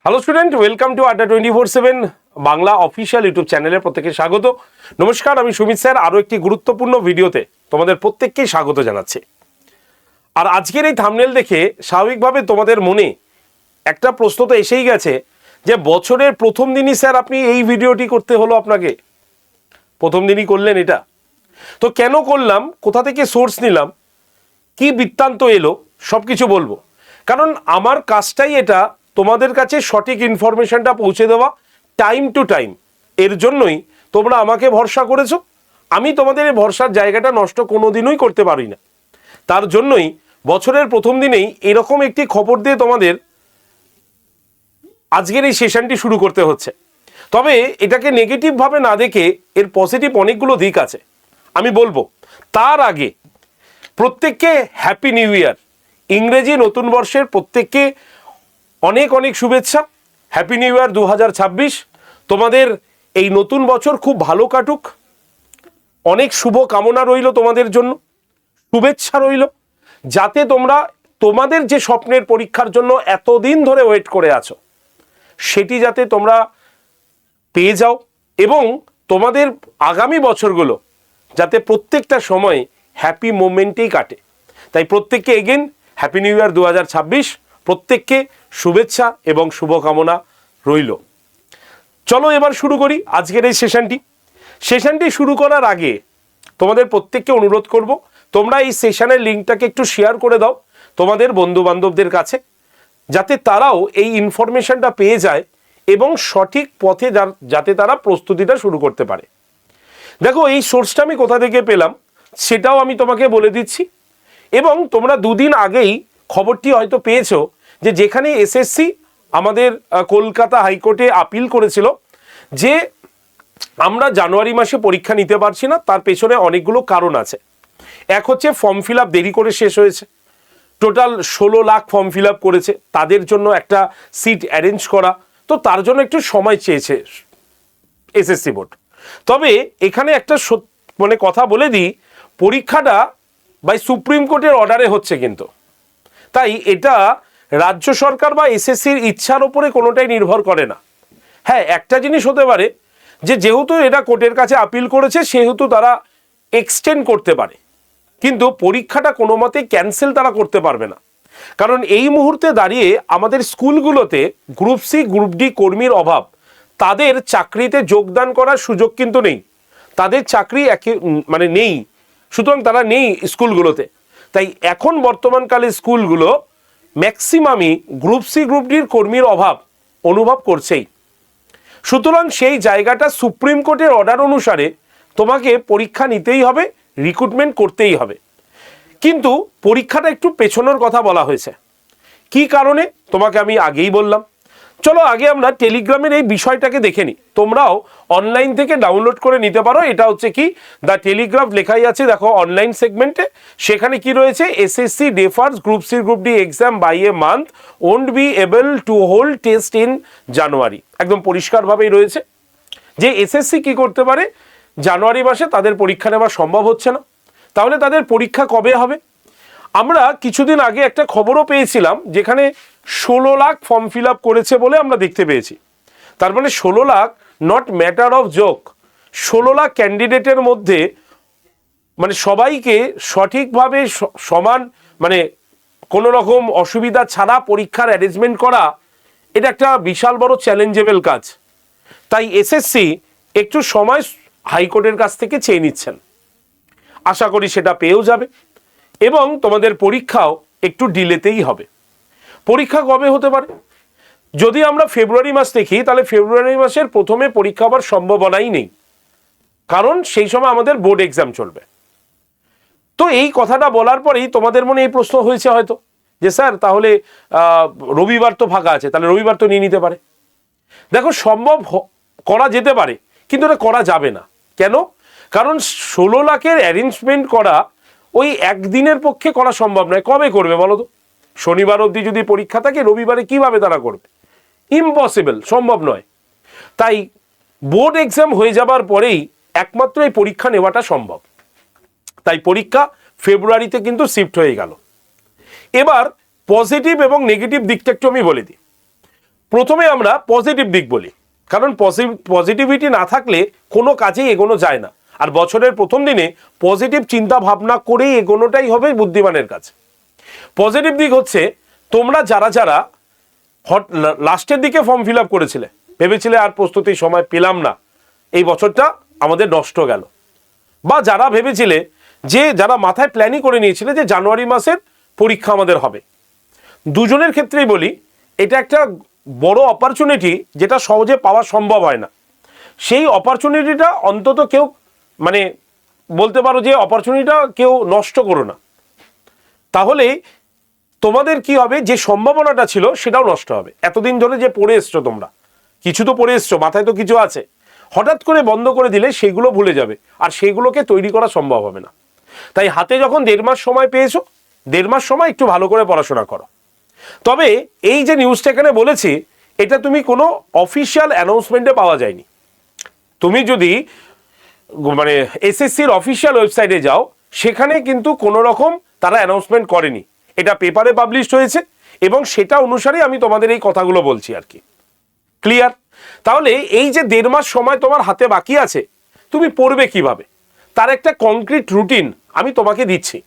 Hello student, welcome to আড্ডা 24/7 Bangla official YouTube চ্যানেলে প্রত্যেককে স্বাগত। নমস্কার, আমি সুমিত স্যার আরও একটি গুরুত্বপূর্ণ ভিডিওতে তোমাদের প্রত্যেককেই স্বাগত জানাচ্ছি। আর আজকের এই থাম্বনেল দেখে স্বাভাবিকভাবে তোমাদের মনে একটা প্রশ্ন তো এসেই গেছে যে বছরের প্রথম দিনই স্যার আপনি এই ভিডিওটি করতে হলো, আপনাকে প্রথম দিনই করলেন এটা, তো কেন করলাম, কোথা থেকে সোর্স নিলাম, কি বৃত্তান্ত এলো, সব কিছু বলবো। কারণ আমার কাজটাই এটা, তোমাদের কাছে সঠিক ইনফরমেশনটা পৌঁছে দেওয়া টাইম টু টাইম। এর জন্যই তোমরা আমাকে ভরসা করেছো। আমি তোমাদের এই ভরসার জায়গাটা নষ্ট কোনোদিনই করতে পারি না। তার জন্যই বছরের প্রথম দিনেই এরকম একটি খবর দিয়ে তোমাদের আজকের এই সেশনটি শুরু করতে হচ্ছে। তবে এটাকে নেগেটিভভাবে না দেখে এর পজিটিভ অনেকগুলো দিক আছে, আমি বলবো। তার আগে প্রত্যেককে হ্যাপি নিউ ইয়ার, ইংরেজি নতুন বর্ষের প্রত্যেককে অনেক অনেক শুভেচ্ছা। Happy new year 2026। তোমাদের এই নতুন বছর খুব ভালো কাটুক, অনেক শুভ কামনা রইল তোমাদের জন্য, শুভেচ্ছা রইল, যাতে তোমরা তোমাদের যে স্বপ্নের পরীক্ষার জন্য এতদিন ধরে ওয়েট করে আছো সেটি যাতে তোমরা পেয়ে যাও, এবং তোমাদের আগামী বছরগুলো যাতে প্রত্যেকটা সময় হ্যাপি মোমেন্টেই কাটে। তাই প্রত্যেককে এগেন হ্যাপি নিউ ইয়ার 2026, প্রত্যেককে শুভেচ্ছা এবং শুভকামনা রইল। চলো এবার শুরু করি আজকের এই সেশনটি শুরু করার আগে তোমাদের প্রত্যেককে অনুরোধ করব, তোমরা এই সেশনের লিঙ্কটাকে একটু শেয়ার করে দাও তোমাদের বন্ধু বান্ধবদের কাছে, যাতে তারাও এই ইনফরমেশনটা পেয়ে যায় এবং সঠিক পথে যাতে তারা প্রস্তুতিটা শুরু করতে পারে। দেখো, এই সোর্সটা আমি কোথা থেকে পেলাম সেটাও আমি তোমাকে বলে দিচ্ছি। এবং তোমরা দুদিন আগেই খবরটি হয়তো পেয়েছো যে যেখানে এসএসসি আমাদের কলকাতা হাইকোর্টে আপিল করেছিল যে আমরা জানুয়ারি মাসে পরীক্ষা নিতে পারছি না, তার পেছনে অনেকগুলো কারণ আছে। এক হচ্ছে ফর্ম ফিল আপ দেরি করে শেষ হয়েছে, total 16 lakh form fill up করেছে, তাদের জন্য একটা সিট অ্যারেঞ্জ করা, তো তার জন্য একটু সময় চেয়েছে এসএসসি বোর্ড। তবে এখানে একটা কথা বলে দিই, পরীক্ষাটা বাই সুপ্রিম কোর্টের অর্ডারে হচ্ছে কিন্তু, তাই এটা রাজ্য সরকার বা এসএসসির ইচ্ছার ওপরে কোনোটাই নির্ভর করে না। হ্যাঁ, একটা জিনিস হতে পারে যে যেহেতু এটা কোর্টের কাছে আপিল করেছে সেহেতু তারা এক্সটেন্ড করতে পারে, কিন্তু পরীক্ষাটা কোনো মতেই ক্যান্সেল তারা করতে পারবে না। কারণ এই মুহূর্তে দাঁড়িয়ে আমাদের স্কুলগুলোতে গ্রুপ সি গ্রুপ ডি কর্মীর অভাব, তাদের চাকরিতে যোগদান করার সুযোগ কিন্তু নেই, তাদের চাকরি নেই, সুতরাং তারা নেই স্কুলগুলোতে। তাই এখন বর্তমানকালে স্কুলগুলো ম্যাক্সিমামই গ্রুপ সি গ্রুপ ডির কর্মীর অভাব অনুভব করছেই। সুতরাং সেই জায়গাটা সুপ্রিম কোর্টের অর্ডার অনুসারে তোমাকে পরীক্ষা নিতেই হবে, রিক্রুটমেন্ট করতেই হবে। কিন্তু পরীক্ষাটা একটু পেছনোর কথা বলা হয়েছে, কি কারণে তোমাকে আমি আগেই বললাম। চলো আগে আমরা টেলিগ্রামের এই বিষয়টাকে দেখে নিই। তোমরাও অনলাইন থেকে ডাউনলোড করে নিতে পারো। এটা হচ্ছে কি, দ্য টেলিগ্রাফ লেখাই আছে দেখো অনলাইন সেগমেন্টে। সেখানে কি রয়েছে, SSC defers group C group D exam by a month, won't be able to hold test in January. একদম পরিষ্কারভাবেই রয়েছে যে এসএসসি কি করতে পারে, জানুয়ারি মাসে তাদের পরীক্ষা নেওয়া সম্ভব হচ্ছে না, তাহলে তাদের পরীক্ষা কবে হবে? আমরা কিছুদিন আগে একটা খবরও পেয়েছিলাম যেখানে 16 লাখ ফর্ম ফিল আপ করেছে বলে আমরা দেখতে পেয়েছি। তার মানে 16 lakh not matter of joke, 16 lakh ক্যান্ডিডেটের মধ্যে সবাইকে সঠিকভাবে সমান কোনো রকম অসুবিধা ছাড়া পরীক্ষার অ্যারেঞ্জমেন্ট করা, এটা একটা বিশাল বড় চ্যালেঞ্জেবল কাজ। তাই এসএসসি একটু সময় হাইকোর্টের কাছ থেকে চেয়ে নিচ্ছেন, আশা করি সেটা পেয়েও যাবে এবং তোমাদের পরীক্ষাও একটু ডিলেতেই হবে। পরীক্ষা কবে হতে পারে? যদি আমরা ফেব্রুয়ারি মাস দেখি তাহলে ফেব্রুয়ারি মাসের প্রথমে পরীক্ষা হওয়ার সম্ভাবনাই নেই, কারণ সেই সময় আমাদের বোর্ড এক্সাম চলবে। তো এই কথাটা বলার পরেই তোমাদের মনে এই প্রশ্ন হয়েছে হয়তো যে স্যার তাহলে রবিবার তো ফাঁকা আছে, তাহলে রবিবার তো নিয়ে নিতে পারে। দেখো, সম্ভব করা যেতে পারে কিন্তু এটা করা যাবে না। কেন? কারণ 16 লাখের অ্যারেঞ্জমেন্ট করা ওই একদিনের পক্ষে করা সম্ভব নয়। কবে করবে বলো তো? শনিবার অবধি যদি পরীক্ষা থাকে, রবিবারে কিভাবে তারা করবে? ইম্পসিবল, সম্ভব নয়। তাই বোর্ড এক্সাম হয়ে যাবার পরেই একমাত্র এই পরীক্ষা নেওয়াটা সম্ভব। তাই পরীক্ষা ফেব্রুয়ারিতে কিন্তু শিফট হয়ে গেল। এবার পজিটিভ এবং নেগেটিভ দিকটা একটু আমি বলে দিই। প্রথমে আমরা পজিটিভ দিক বলি, কারণ পজিটিভিটি না থাকলে কোনো কাজেই এগোনো যায় না। আর বছরের প্রথম দিনে পজিটিভ চিন্তা ভাবনা করেই এগোনোটাই হবে বুদ্ধিমানের কাজ। পজিটিভ দিক হচ্ছে, তোমরা যারা যারা লাস্টের দিকে ফর্ম ফিল আপ করেছিলে, ভেবেছিলে আর প্রস্তুতির সময় পেলাম না, এই বছরটা আমাদের নষ্ট গেল, বা যারা ভেবেছিলে যে যারা মাথায় প্ল্যানই করে নিয়েছিলে যে জানুয়ারি মাসের পরীক্ষা আমাদের হবে, দুজনের ক্ষেত্রেই বলি এটা একটা বড় অপরচুনিটি যেটা সহজে পাওয়া সম্ভব হয় না। সেই অপরচুনিটিটা অন্তত কেউ মানে বলতে পারো যে অপরচুনিটিটা কেউ নষ্ট করো না, তাহলে তোমাদের কি হবে, যে সম্ভাবনাটা ছিল সেটাও নষ্ট হবে। এতদিন ধরে যে পড়ে এসছো, তোমরা কিছু তো পড়ে এসছো, মাথায় তো কিছু আছে, হঠাৎ করে বন্ধ করে দিলে সেগুলো ভুলে যাবে, আর সেগুলোকে তৈরি করা সম্ভব হবে না। তাই হাতে যখন 1.5 মাস সময় পেয়েছো, 1.5 মাস সময় একটু ভালো করে পড়াশোনা করো। তবে এই যে নিউজটা এখানে বলেছি, এটা তুমি কোনো অফিসিয়াল অ্যানাউন্সমেন্টে পাওয়া যায়নি। তুমি যদি মানে এসএসসির অফিসিয়াল ওয়েবসাইটে যাও, সেখানে কিন্তু কোনো রকম তারা অ্যানাউন্সমেন্ট করেনি, এটা পেপারে পাবলিশড হয়েছে, এবং সেটা অনুসারে আমি তোমাদের এই কথাগুলো বলছি আর কি। ক্লিয়ার? তাহলে এই যে 1.5 মাস সময় তোমার হাতে বাকি আছে, তুমি পড়বে কিভাবে, তার একটা কংক্রিট রুটিন আমি তোমাকে দিচ্ছি।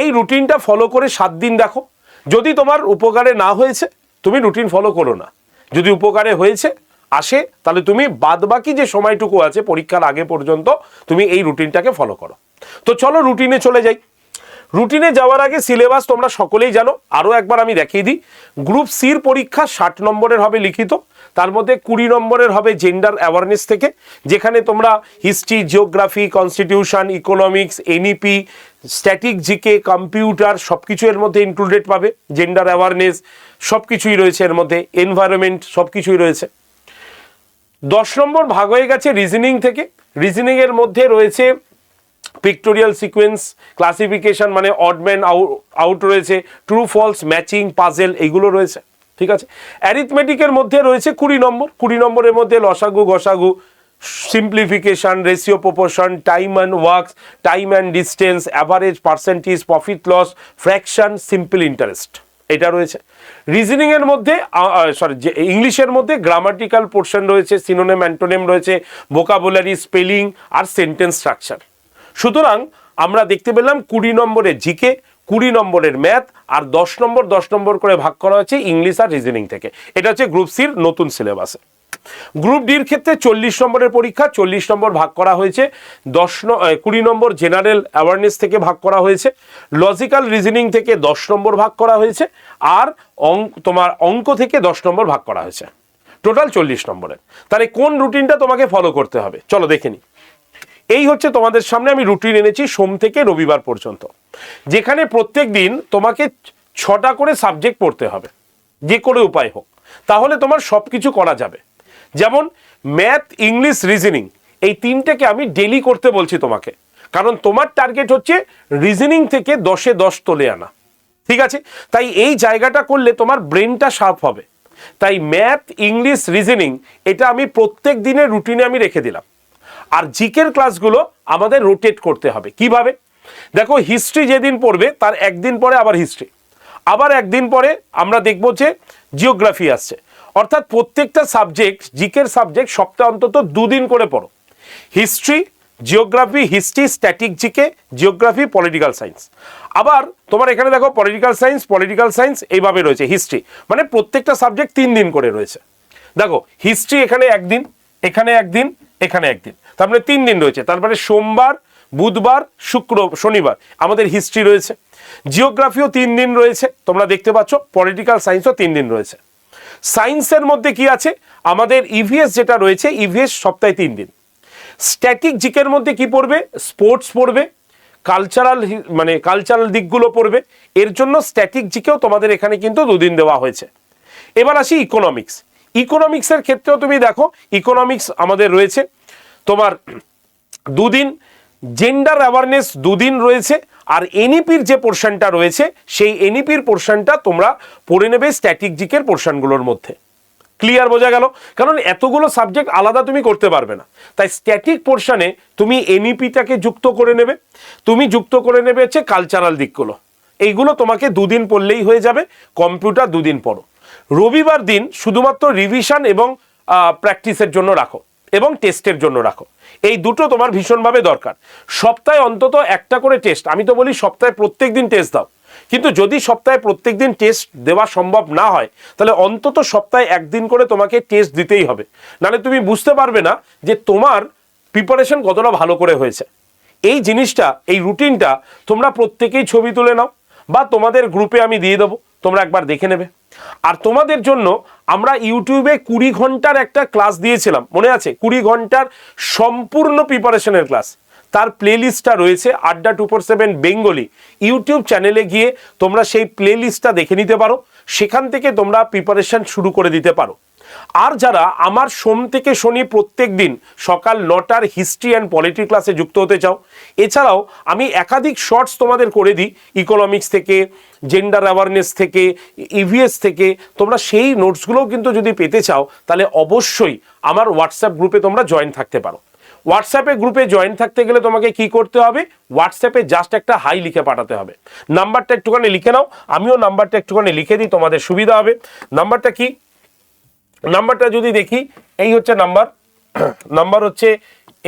এই রুটিনটা ফলো করে 7 দিন দেখো, যদি তোমার উপকারে না হয়েছে তুমি রুটিন ফলো করো না, যদি উপকারে হয়েছে আসে তাহলে তুমি বাদবাকি যে সময়টুকু আছে পরীক্ষার আগে পর্যন্ত তুমি এই রুটিনটাকে ফলো করো। তো চলো রুটিনে চলে যাই। রুটিনে যাওয়ার আগে সিলেবাস তোমরা সকলেই জানো, আরও একবার আমি দেখিয়ে দিই। গ্রুপ সির পরীক্ষা 60 নম্বরের হবে লিখিত, তার মধ্যে 20 নম্বরের হবে জেন্ডার অ্যাওয়ারনেস থেকে, যেখানে তোমরা history, geography, constitution, economics, NEP, static GK, computer সব কিছু এর মধ্যে ইনক্লুডেড পাবে। জেন্ডার অ্যাওয়ারনেস সব কিছুই রয়েছে এর মধ্যে, এনভায়রনমেন্ট সব কিছুই রয়েছে। 10 নম্বর ভাগ হয়ে গেছে রিজনিং থেকে। রিজনিংয়ের মধ্যে রয়েছে পিক্টোরিয়াল সিকোয়েন্স, ক্লাসিফিকেশন মানে অড ম্যান আউট রয়েছে, ট্রু ফলস, ম্যাচিং, পাজেল, এইগুলো রয়েছে। ঠিক আছে। অ্যারিথমেটিকের মধ্যে রয়েছে 20 নম্বর। 20 নম্বরের মধ্যে লসাগু, গসাগু, simplification, ratio, proportion, time and works, time and distance, average, percentage, profit loss, fraction, simple interest, এটা রয়েছে। রিজনিংয়ের মধ্যে ইংলিশের মধ্যে গ্রামাটিক্যাল পোর্শন রয়েছে, সিনোনিম, অ্যান্টোনিম রয়েছে, ভোকাবুলারি, স্পেলিং আর সেন্টেন্স স্ট্রাকচার। সুতরাং আমরা দেখতে পেলাম 20 নম্বরের জিকে, 20 নম্বরের ম্যাথ, আর 10 নম্বর করে ভাগ করা হয়েছে ইংলিশ আর রিজনিং থেকে। এটা হচ্ছে গ্রুপ সির নতুন সিলেবাসে। গ্রুপ ডির ক্ষেত্রে 40 নম্বরের পরীক্ষা, 40 নম্বর ভাগ করা হয়েছে 20 নম্বর জেনারেল অ্যাওয়ারনেস থেকে ভাগ করা হয়েছে, লজিক্যাল রিজনিং থেকে 10 নম্বর ভাগ করা হয়েছে, আর তোমার অঙ্ক থেকে 10 নম্বর ভাগ করা হয়েছে, টোটাল 40 নম্বরের। তাহলে কোন রুটিনটা তোমাকে ফলো করতে হবে চলো দেখে নিই। এই হচ্ছে তোমাদের সামনে আমি রুটিন এনেছি সোম থেকে রবিবার পর্যন্ত, যেখানে প্রত্যেক দিন তোমাকে 6টা করে সাবজেক্ট পড়তে হবে, যে করে উপায় হোক, তাহলে তোমার সব কিছু করা যাবে। যেমন ম্যাথ, ইংলিশ, রিজনিং, এই 3টেকে আমি ডেলি করতে বলছি তোমাকে, কারণ তোমার টার্গেট হচ্ছে রিজনিং থেকে 10-এ 10 তুলে আনা। ঠিক আছে, তাই এই জায়গাটা করলে তোমার ব্রেনটা শার্প হবে। তাই ম্যাথ, ইংলিশ, রিজনিং এটা আমি প্রত্যেক দিনের রুটিনে আমি রেখে দিলাম। আর জিকের ক্লাসগুলো আমাদের রোটেট করতে হবে। কিভাবে? দেখো, হিস্ট্রি যেদিন পড়বে তার একদিন পরে আবার হিস্ট্রি, আবার একদিন পরে আমরা দেখব যে জিওগ্রাফি আসছে, অর্থাৎ প্রত্যেকটা সাবজেক্ট, জিকের সাবজেক্ট সপ্তাহে অন্তত 2 দিন করে পড়ো। History, geography, history, static GK, geography, political science. আবার তোমার এখানে দেখো পলিটিক্যাল সায়েন্স এইভাবে রয়েছে। হিস্ট্রি মানে প্রত্যেকটা সাবজেক্ট 3 দিন করে রয়েছে। দেখো, হিস্ট্রি এখানে একদিন, এখানে একদিন, এখানে একদিন, তার মানে 3 দিন রয়েছে। তারপরে সোমবার, বুধবার, শনিবার আমাদের হিস্ট্রি রয়েছে। জিওগ্রাফিও 3 দিন রয়েছে, তোমরা দেখতে পাচ্ছ। পলিটিক্যাল সায়েন্সও 3 দিন রয়েছে। সায়েন্সের মধ্যে কি আছে, আমাদের ইভিএস যেটা রয়েছে, ইভিএস সপ্তাহে 3 দিন। স্ট্যাটিক জিকের মধ্যে কি পড়বে, স্পোর্টস পড়বে, কালচারাল দিকগুলো পড়বে। এর জন্য স্ট্যাটিক জিকেও তোমাদের এখানে কিন্তু 2 দিন দেওয়া হয়েছে। এবার আসি ইকোনমিক্স। ইকোনমিক্সের ক্ষেত্রেও তুমি দেখো, ইকোনমিক্স আমাদের রয়েছে তোমার 2 দিন, জেন্ডার অ্যাওয়ারনেস 2 দিন রয়েছে, আর এনইপির যে পোর্শনটা রয়েছে সেই এনইপির পোর্শনটা তোমরা পড়ে নেবে স্ট্যাটিক জিকের পোর্শনগুলোর মধ্যে। ক্লিয়ার, বোঝা গেল? কারণ এতগুলো সাবজেক্ট আলাদা তুমি করতে পারবে না, তাই স্ট্যাটিক পোর্শনে তুমি এনইপিটাকে যুক্ত করে নেবে। তুমি যুক্ত করে নেবে হচ্ছে কালচারাল দিকগুলো, এইগুলো তোমাকে 2 দিন পড়লেই হয়ে যাবে। কম্পিউটার 2 দিন পড়ো। রবিবার দিন শুধুমাত্র রিভিশন এবং প্র্যাকটিসের জন্য রাখো এবং টেস্টের জন্য রাখো। এই দুটো তোমার ভীষণভাবে দরকার। সপ্তাহে অন্তত একটা করে টেস্ট, আমি তো বলি সপ্তাহে প্রত্যেক দিন টেস্ট দাও, কিন্তু যদি সপ্তাহে প্রত্যেক দিন টেস্ট দেওয়া সম্ভব না হয় তাহলে অন্তত সপ্তাহে একদিন করে তোমাকে টেস্ট দিতেই হবে, নাহলে তুমি বুঝতে পারবে না যে তোমার প্রিপারেশন কতটা ভালো করে হয়েছে। এই জিনিসটা, এই রুটিনটা তোমরা প্রত্যেকেই ছবি তুলে নাও বা তোমাদের গ্রুপে আমি দিয়ে দেবো, তোমরা একবার দেখে নেবে। আর তোমাদের জন্য আমরা ইউটিউবে 20 ঘন্টার একটা ক্লাস দিয়েছিলাম, মনে আছে? 20 ঘন্টার সম্পূর্ণ প্রিপারেশনের ক্লাস, তার প্লেলিস্টটা রয়েছে আড্ডা 247 বেঙ্গলি ইউটিউব চ্যানেলে গিয়ে তোমরা সেই প্লেলিস্টটা দেখে নিতে পারো, সেখান থেকে তোমরা প্রিপারেশন শুরু করে দিতে পারো। আর যারা আমার সোম থেকে শনি প্রত্যেক দিন সকাল 9টার হিস্ট্রি অ্যান্ড পলিটি ক্লাসে যুক্ত হতে চাও, এছাড়াও আমি একাধিক শর্টস তোমাদের করে দিই ইকোনমিক্স থেকে, জেন্ডার অ্যাওয়ারনেস থেকে, ইভিএস থেকে, তোমরা সেই নোটসগুলোও কিন্তু যদি পেতে চাও তাহলে অবশ্যই আমার হোয়াটসঅ্যাপ গ্রুপে তোমরা জয়েন থাকতে পারো। হোয়াটসঅ্যাপে গ্রুপে জয়েন থাকতে গেলে তোমাকে কি করতে হবে? হোয়াটসঅ্যাপে জাস্ট একটা হাই লিখে পাঠাতে হবে। নাম্বারটা একটুখানি লিখে নাও, আমিও নাম্বারটা একটুখানি লিখে দিই, তোমাদের সুবিধা হবে। নাম্বারটা কি? নাম্বারটা যদি দেখি, এই হচ্ছে নাম্বার, নাম্বার হচ্ছে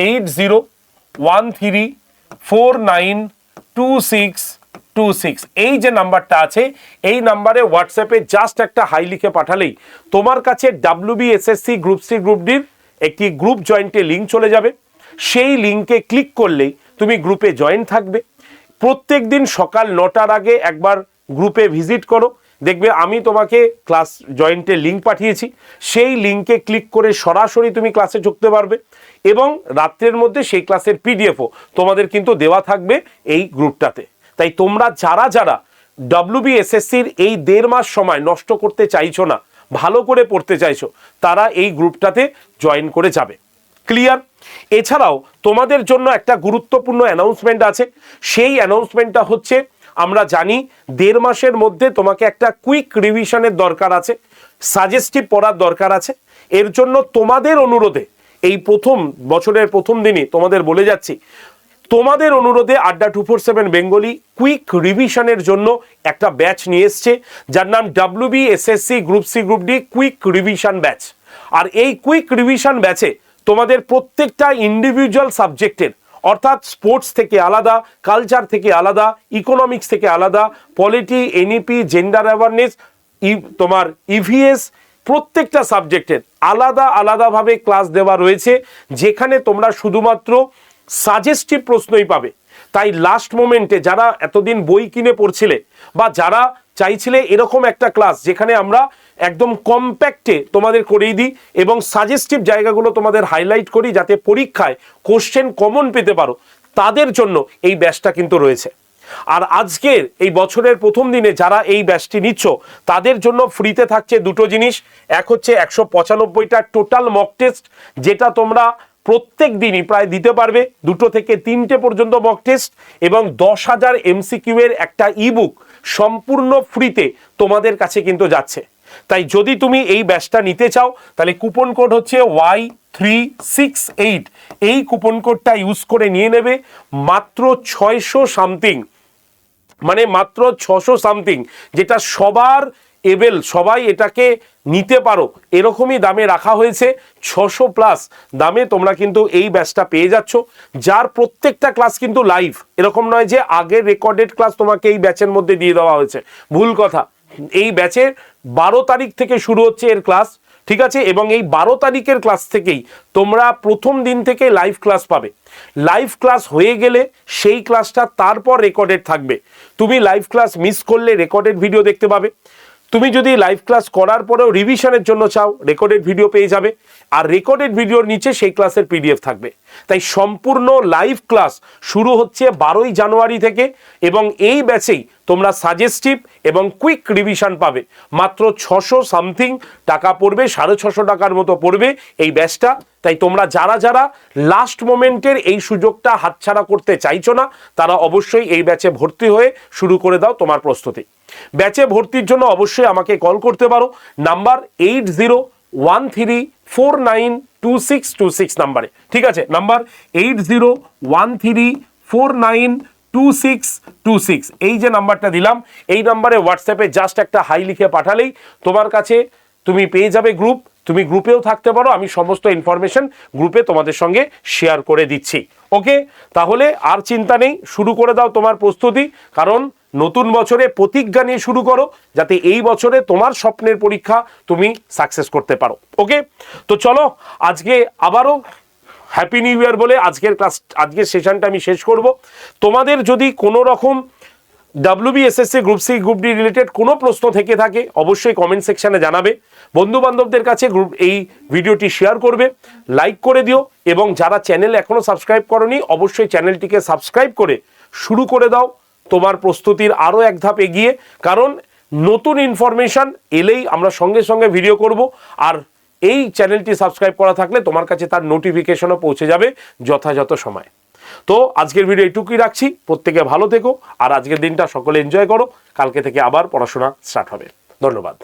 8013492626। এই যে নাম্বারটা আছে, এই নাম্বারে হোয়াটসঅ্যাপে জাস্ট একটা হাই লিখে পাঠালেই তোমার কাছে WBSSC গ্রুপ সি গ্রুপ ডির একটি গ্রুপ জয়েন্টে লিঙ্ক চলে যাবে। সেই লিঙ্কে ক্লিক করলেই তুমি গ্রুপে জয়েন থাকবে। প্রত্যেক দিন সকাল 9টার আগে একবার গ্রুপে ভিজিট করো, দেখবে আমি তোমাকে ক্লাস জয়েন্টের লিঙ্ক পাঠিয়েছি, সেই লিঙ্কে ক্লিক করে সরাসরি তুমি ক্লাসে ঢুকতে পারবে এবং রাত্রের মধ্যে সেই ক্লাসের পিডিএফও তোমাদের কিন্তু দেওয়া থাকবে এই গ্রুপটাতে। তাই তোমরা যারা যারা WBSSCর এই 1.5 মাস সময় নষ্ট করতে চাইছো না, ভালো করে পড়তে চাইছো, তারা এই গ্রুপটাতে জয়েন করে যাবে। ক্লিয়ার? এছাড়াও তোমাদের জন্য একটা গুরুত্বপূর্ণ অ্যানাউন্সমেন্ট আছে। সেই অ্যানাউন্সমেন্টটা হচ্ছে, আমরা জানি 1.5 মাসের মধ্যে তোমাকে একটা কুইক রিভিশনের দরকার আছে, সাজেস্টিভ পড়ার দরকার আছে। এর জন্য তোমাদের অনুরোধে এই প্রথম বছরের প্রথম দিনই তোমাদের বলে যাচ্ছি, তোমাদের অনুরোধে আড্ডা 247 বেঙ্গলি কুইক রিভিশনের জন্য একটা ব্যাচ নিয়ে এসছে, যার নাম WBSSC group C group D quick revision batch. আর এই কুইক রিভিশন ব্যাচে তোমাদের প্রত্যেকটা ইন্ডিভিজুয়াল সাবজেক্টের, অর্থাৎ স্পোর্টস থেকে আলাদা, কালচার থেকে আলাদা, ইকোনমিক্স থেকে আলাদা, পলিটি, এনইপি, জেন্ডার অ্যাওয়ারনেস, তোমার ইভিএস, প্রত্যেকটা সাবজেক্টের আলাদা আলাদাভাবে ক্লাস দেওয়া রয়েছে, যেখানে তোমরা শুধুমাত্র সাজেস্টিভ প্রশ্নই পাবে। তাই লাস্ট মোমেন্টে যারা এতদিন বই কিনে পড়ছিলে বা যারা চাইছিলে এরকম একটা ক্লাস যেখানে আমরা একদম কম্প্যাক্টে তোমাদের করেই দিই এবং সাজেস্টিভ জায়গাগুলো তোমাদের হাইলাইট করি যাতে পরীক্ষায় কোশ্চেন কমন পেতে পারো, তাদের জন্য এই ব্যাচটা কিন্তু রয়েছে। আর আজকের এই বছরের প্রথম দিনে যারা এই ব্যাচটি নিচ্ছ তাদের জন্য ফ্রিতে থাকছে দুটো জিনিস। এক হচ্ছে 195টা টোটাল মক টেস্ট, যেটা তোমরা প্রত্যেক দিনই প্রায় দিতে পারবে, 2 থেকে 3টে পর্যন্ত মক টেস্ট, এবং 10,000 MCQ এর একটা ইবুক সম্পূর্ণ ফ্রিতে তোমাদের কাছে কিন্তু যাচ্ছে। তাই যদি তুমি এই ব্যাচটা নিতে চাও তাহলে কুপন কোড হচ্ছে Y368, এই কুপন কোডটা ইউজ করে নিয়ে নেবে মাত্র 600 সামথিং, মানে মাত্র 600 সামথিং, যেটা সবার এবেল, সবাই এটাকে নিতে পারো এরকমই দামে রাখা হয়েছে। 600+ দামে তোমরা কিন্তু এই ব্যাচটা পেয়ে যাচ্ছ, যার প্রত্যেকটা ক্লাস কিন্তু লাইভ। এরকম নয় যে আগের রেকর্ডেড ক্লাস তোমাকে এই ব্যাচের মধ্যে দিয়ে দেওয়া হয়েছে, ভুল কথা। এই ব্যাচের 12 তারিখ থেকে শুরু হচ্ছে এর ক্লাস, ঠিক আছে? এবং এই 12 তারিখের ক্লাস থেকেই তোমরা প্রথম দিন থেকে লাইভ ক্লাস পাবে। লাইভ ক্লাস হয়ে গেলে সেই ক্লাসটা তারপর রেকর্ডেড থাকবে। তুমি লাইভ ক্লাস মিস করলে রেকর্ডেড ভিডিও দেখতে পাবে। তুমি যদি লাইভ ক্লাস করার পরেও রিভিশনের জন্য চাও, রেকর্ডেড ভিডিও পেয়ে যাবে, আর রেকর্ডেড ভিডিওর নিচে সেই ক্লাসের পিডিএফ থাকবে। তাই সম্পূর্ণ লাইভ ক্লাস শুরু হচ্ছে 12ই জানুয়ারি থেকে, এবং এই ব্যাচেই তোমরা সাজেস্টিভ এবং কুইক রিভিশন পাবে। মাত্র 600 সামথিং টাকা পড়বে, 650 টাকার মতো পড়বে এই ব্যাচটা। তাই তোমরা যারা যারা লাস্ট মোমেন্টের এই সুযোগটা হাতছাড়া করতে চাইছো না, তারা অবশ্যই এই ব্যাচে ভর্তি হয়ে শুরু করে দাও তোমার প্রস্তুতি। ব্যাচে ভর্তির জন্য অবশ্যই আমাকে কল করতে পারো, নাম্বার 8013492626 নাম্বারে, ঠিক আছে? নাম্বার 801349 2626 এই যে নাম্বারটা দিলাম, এই নাম্বারে হোয়াটসঅ্যাপে জাস্ট একটা হাই লিখে পাঠালেই তোমার কাছে তুমি পেয়ে যাবে গ্রুপ। তুমি গ্রুপেও থাকতে পারো, আমি সমস্ত ইনফরমেশন গ্রুপে তোমাদের সঙ্গে শেয়ার করে দিচ্ছি। ওকে, তাহলে আর চিন্তা নেই, শুরু করে দাও তোমার প্রস্তুতি, কারণ নতুন বছরে প্রতিজ্ঞা নিয়ে শুরু করো যাতে এই বছরে তোমার স্বপ্নের পরীক্ষা তুমি সাকসেস করতে পারো। ওকে, তো চলো আজকে আবারও হ্যাপি নিউ ইয়ার বলে আজকের সেশনটা আমি শেষ করব। তোমাদের যদি কোনো রকম WBSSC group C group D related কোনো প্রশ্ন থেকে থাকে অবশ্যই কমেন্ট সেকশনে জানাবে। বন্ধু বান্ধবদের কাছে এই ভিডিওটি শেয়ার করবে, লাইক করে দিও, এবং যারা চ্যানেল এখনো সাবস্ক্রাইব করনি অবশ্যই চ্যানেলটিকে সাবস্ক্রাইব করে শুরু করে দাও তোমার প্রস্তুতির আরও এক ধাপ এগিয়ে, কারণ নতুন ইনফরমেশন এলেই আমরা সঙ্গে সঙ্গে ভিডিও করব, আর এই চ্যানেলটি সাবস্ক্রাইব করা থাকলে তোমার কাছে তার নোটিফিকেশনও পৌঁছে যাবে যথাযথ সময়। তো আজকের ভিডিও এইটুকুই রাখছি, প্রত্যেকে ভালো থেকো, আর আজকের দিনটা সকলে এনজয় করো। কালকে থেকে আবার পড়াশোনা স্টার্ট হবে। ধন্যবাদ।